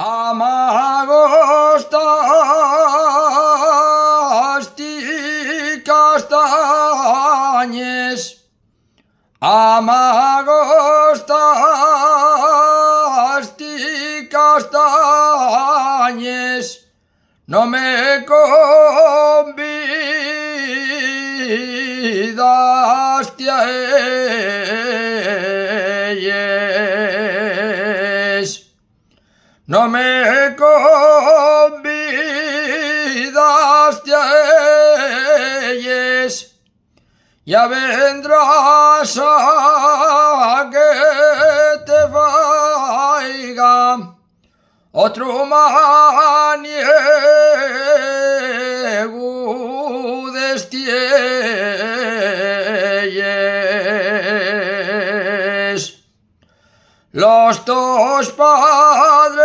Amagostas castañes, amagostas castañes, no me convidaste a ellas, no me convidaste a ellas, ya vendrás a que te vaya otro maniego de estielles. Los dos padres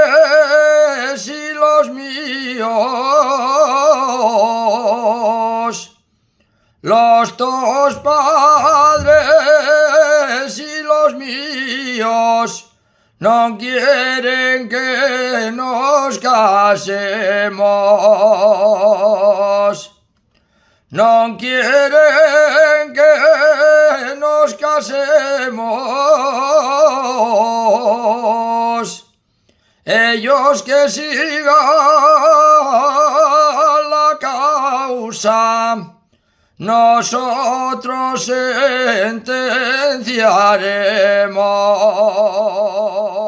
y los míos, los dos padres y los míos, no quieren que nos casemos, no quieren que nos casemos. Ellos que sigan la causa, nosotros sentenciaremos.